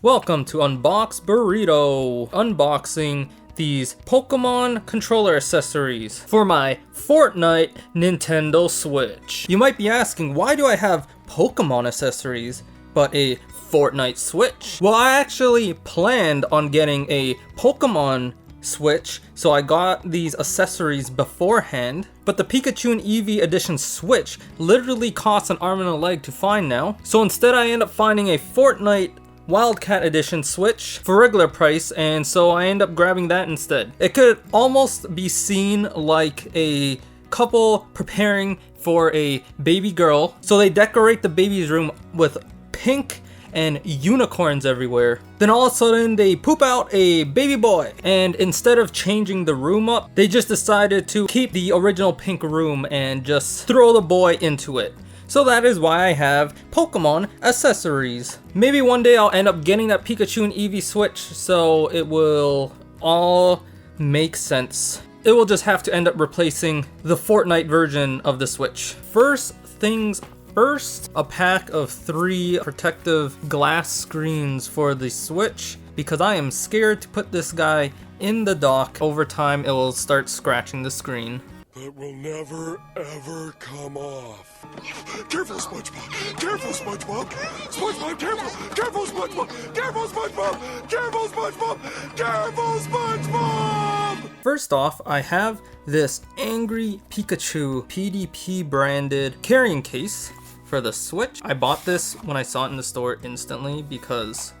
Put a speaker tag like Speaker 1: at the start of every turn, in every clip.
Speaker 1: Welcome to Unbox Burrito. Unboxing these Pokemon controller accessories for my Fortnite Nintendo Switch. You might be asking, why do I have Pokemon accessories but a Fortnite Switch? Well, I actually planned on getting a Pokemon Switch, so I got these accessories beforehand, but the Pikachu and Eevee edition Switch literally costs an arm and a leg to find now. So instead I end up finding a Fortnite Wildcat edition Switch for regular price, and so I end up grabbing that instead. It could almost be seen like a couple preparing for a baby girl. So they decorate the baby's room with pink and unicorns everywhere. Then all of a sudden they poop out a baby boy, and instead of changing the room up, they just decided to keep the original pink room and just throw the boy into it. So that is why I have Pokemon accessories. Maybe one day I'll end up getting that Pikachu and Eevee Switch, so it will all make sense. It will just have to end up replacing the Fortnite version of the Switch. First things first, a pack of 3 protective glass screens for the Switch, because I am scared to put this guy in the dock. Over time it will start scratching the screen.
Speaker 2: That will never, ever come off. Careful, SpongeBob! Careful, SpongeBob! SpongeBob, careful! Careful, SpongeBob! Careful, SpongeBob! Careful, SpongeBob! Careful, SpongeBob!
Speaker 1: First off, I have this Angry Pikachu PDP branded carrying case for the Switch. I bought this when I saw it in the store instantly because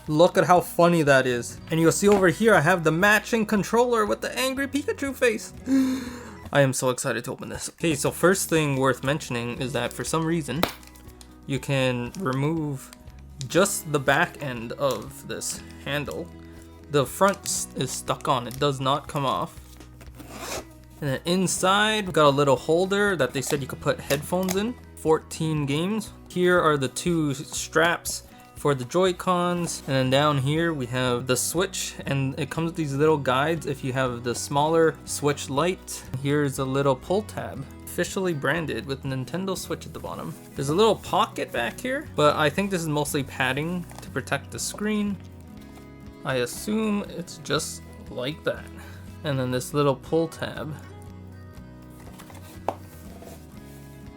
Speaker 1: look at how funny that is. And you'll see over here I have the matching controller with the Angry Pikachu face. I am so excited to open this. Okay, so first thing worth mentioning is that for some reason you can remove just the back end of this handle. The front is stuck on, it does not come off. And then inside we've got a little holder that they said you could put headphones in. 14 games. Here are the 2 straps for the Joy-Cons, and then down here we have the Switch, and it comes with these little guides if you have the smaller Switch Lite. Here's a little pull tab, officially branded with Nintendo Switch at the bottom. There's a little pocket back here, but I think this is mostly padding to protect the screen. I assume it's just like that. And then this little pull tab.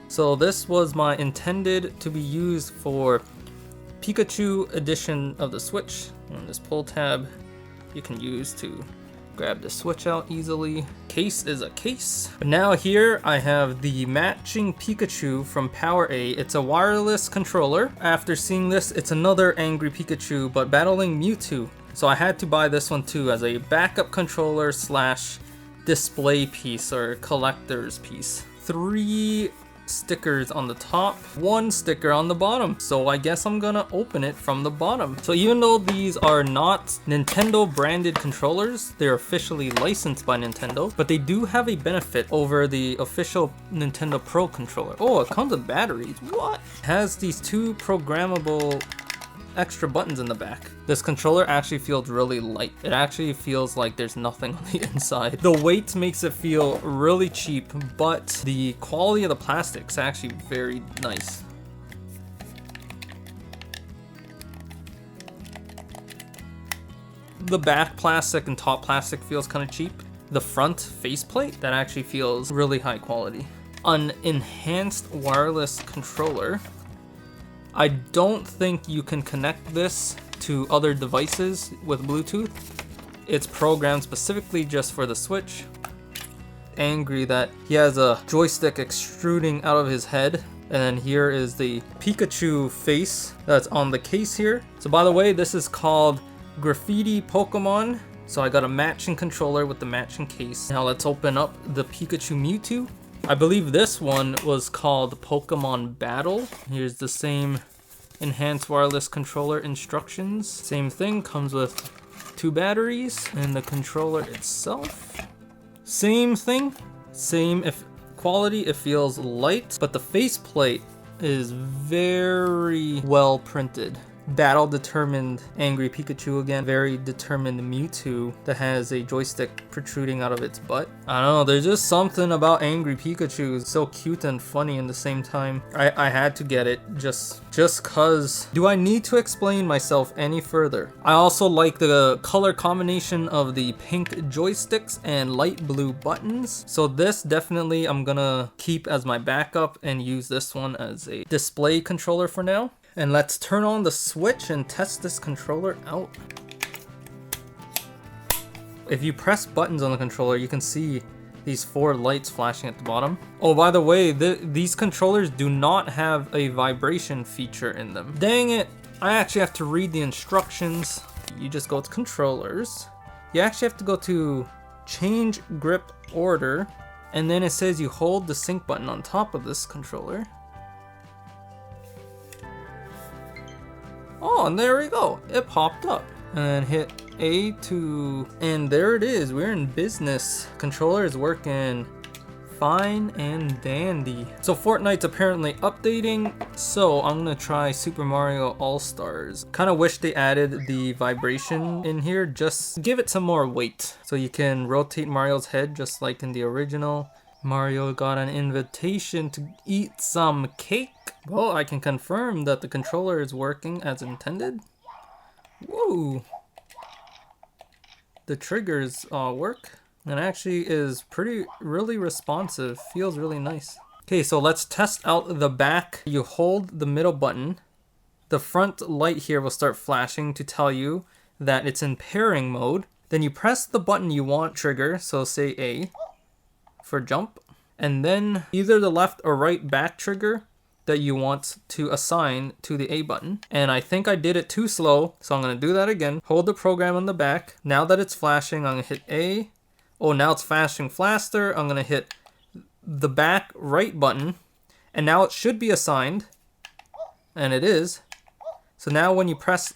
Speaker 1: So this was my intended to be used for Pikachu edition of the Switch, and this pull tab you can use to grab the Switch out easily. Case is a case. But now here I have the matching Pikachu from PowerA. It's a wireless controller. After seeing this, it's another Angry Pikachu but battling Mewtwo. So I had to buy this one too as a backup controller slash display piece or collector's piece. 3 stickers on the top, 1 sticker on the bottom, so I guess I'm gonna open it from the bottom. So even though these are not Nintendo branded controllers, they're officially licensed by Nintendo, but they do have a benefit over the official Nintendo Pro controller. Oh, it comes with batteries. What? It has these 2 programmable extra buttons in the back. This controller actually feels really light. It actually feels like there's nothing on the inside. The weight makes it feel really cheap, but the quality of the plastic's actually very nice. The back plastic and top plastic feels kind of cheap. The front faceplate, that actually feels really high quality. An enhanced wireless controller. I don't think you can connect this to other devices with Bluetooth. It's programmed specifically just for the Switch. Angry that he has a joystick extruding out of his head. And then here is the Pikachu face that's on the case here. So by the way, this is called Graffiti Pokemon. So I got a matching controller with the matching case. Now let's open up the Pikachu Mewtwo. I believe this one was called Pokemon Battle. Here's the same enhanced wireless controller instructions. Same thing, comes with 2 batteries, and the controller itself. Same thing, same quality, it feels light, but the faceplate is very well printed. battle determined angry Pikachu again. Very determined Mewtwo that has a joystick protruding out of its butt. I don't know, there's just something about angry Pikachu. It's so cute and funny in the same time. I had to get it just cause. Do I need to explain myself any further? I also like the color combination of the pink joysticks and light blue buttons. So this definitely I'm gonna keep as my backup and use this one as a display controller for now. And let's turn on the Switch and test this controller out. If you press buttons on the controller, you can see these 4 lights flashing at the bottom. Oh, by the way, these controllers do not have a vibration feature in them. Dang it, I actually have to read the instructions. You just go to controllers. You actually have to go to change grip order, and then it says you hold the sync button on top of this controller. Oh, and there we go. It popped up. And then hit A to, and there it is. We're in business. Controller is working fine and dandy. So Fortnite's apparently updating, so I'm gonna try Super Mario All-Stars. Kind of wish they added the vibration in here, just give it some more weight. So you can rotate Mario's head just like in the original. Mario got an invitation to eat some cake. Well, I can confirm that the controller is working as intended. Whoa! The triggers work, and actually is really responsive. Feels really nice. Okay, so let's test out the back. You hold the middle button. The front light here will start flashing to tell you that it's in pairing mode. Then you press the button you want trigger, so say A for jump, and then either the left or right back trigger that you want to assign to the A button. And I think I did it too slow, so I'm gonna do that again. Hold the program on the back. Now that it's flashing, I'm gonna hit A. Oh, now it's flashing faster. I'm gonna hit the back right button, and now it should be assigned, and it is. So now when you press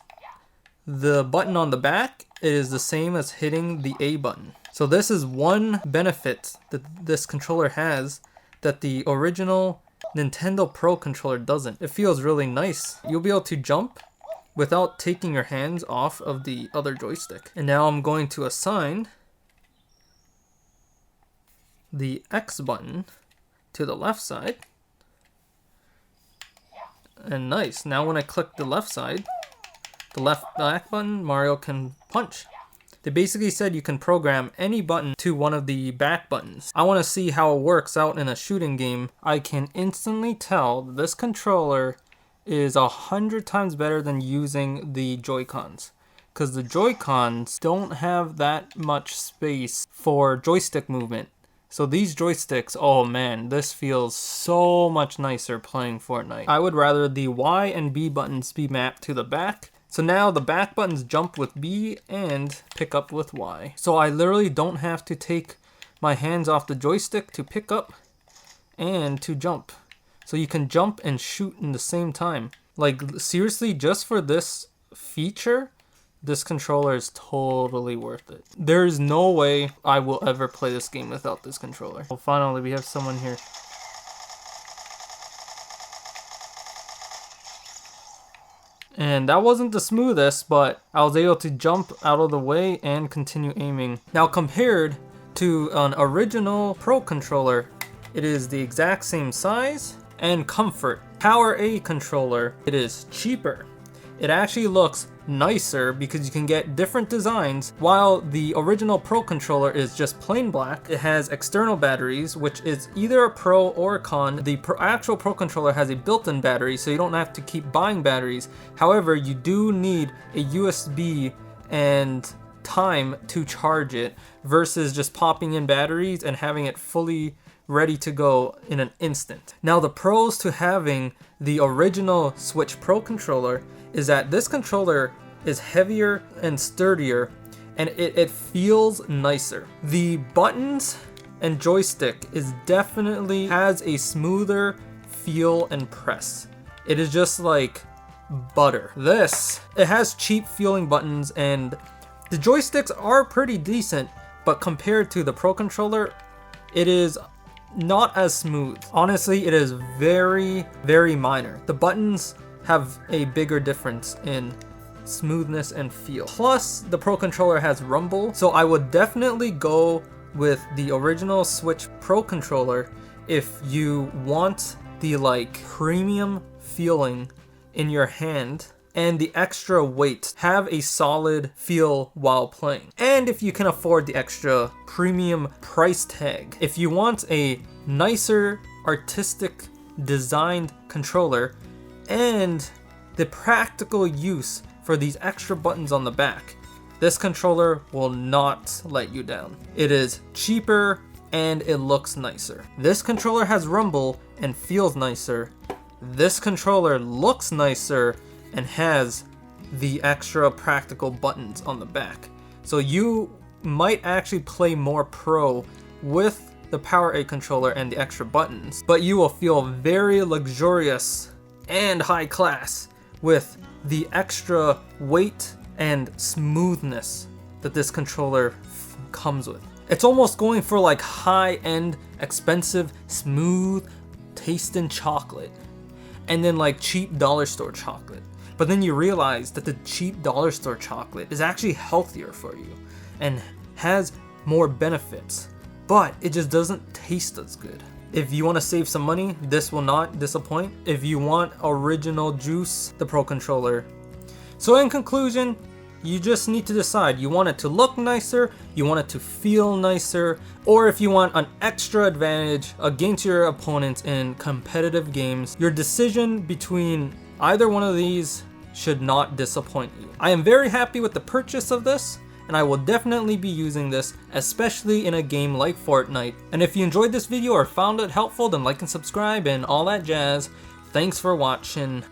Speaker 1: the button on the back, it is the same as hitting the A button. So this is one benefit that this controller has that the original Nintendo Pro controller doesn't. It feels really nice. You'll be able to jump without taking your hands off of the other joystick. And now I'm going to assign the X button to the left side. And nice. Now when I click the left side, the left back button, Mario can punch. They basically said you can program any button to one of the back buttons. I want to see how it works out in a shooting game. I can instantly tell this controller is 100 times better than using the Joy-Cons, because the Joy-Cons don't have that much space for joystick movement. So these joysticks, oh man, this feels so much nicer playing Fortnite. I would rather the Y and B buttons be mapped to the back. So now the back buttons jump with B and pick up with Y. So I literally don't have to take my hands off the joystick to pick up and to jump. So you can jump and shoot in the same time. Like seriously, just for this feature, this controller is totally worth it. There's no way I will ever play this game without this controller. Well, finally we have someone here. And that wasn't the smoothest, but I was able to jump out of the way and continue aiming. Now compared to an original Pro controller, it is the exact same size and comfort. PowerA controller, it is cheaper. It actually looks nicer because you can get different designs, while the original Pro controller is just plain black. It has external batteries, which is either a Pro or a Con. The actual Pro controller has a built-in battery, so you don't have to keep buying batteries. However, you do need a USB and time to charge it versus just popping in batteries and having it fully ready to go in an instant. Now the pros to having the original Switch Pro controller is that this controller is heavier and sturdier, and it feels nicer. The buttons and joystick is definitely has a smoother feel and press. It is just like butter. This, it has cheap feeling buttons, and the joysticks are pretty decent, but compared to the Pro controller, it is not as smooth. Honestly, it is very, very minor. The buttons have a bigger difference in smoothness and feel. Plus, the Pro Controller has rumble, so I would definitely go with the original Switch Pro Controller if you want the like premium feeling in your hand and the extra weight. Have a solid feel while playing. And if you can afford the extra premium price tag, if you want a nicer, artistic designed controller and the practical use for these extra buttons on the back, this controller will not let you down. It is cheaper and it looks nicer. This controller has rumble and feels nicer. This controller looks nicer and has the extra practical buttons on the back. So you might actually play more pro with the PowerA controller and the extra buttons, but you will feel very luxurious and high class with the extra weight and smoothness that this controller comes with. It's almost going for like high-end, expensive, smooth tasting chocolate, and then like cheap dollar store chocolate. But then you realize that the cheap dollar store chocolate is actually healthier for you and has more benefits, but it just doesn't taste as good. If you want to save some money, this will not disappoint. If you want original juice, the Pro Controller. So in conclusion, you just need to decide. You want it to look nicer, you want it to feel nicer, or if you want an extra advantage against your opponents in competitive games. Your decision between either one of these should not disappoint you. I am very happy with the purchase of this, and I will definitely be using this, especially in a game like Fortnite. And if you enjoyed this video or found it helpful, then like and subscribe and all that jazz. Thanks for watching.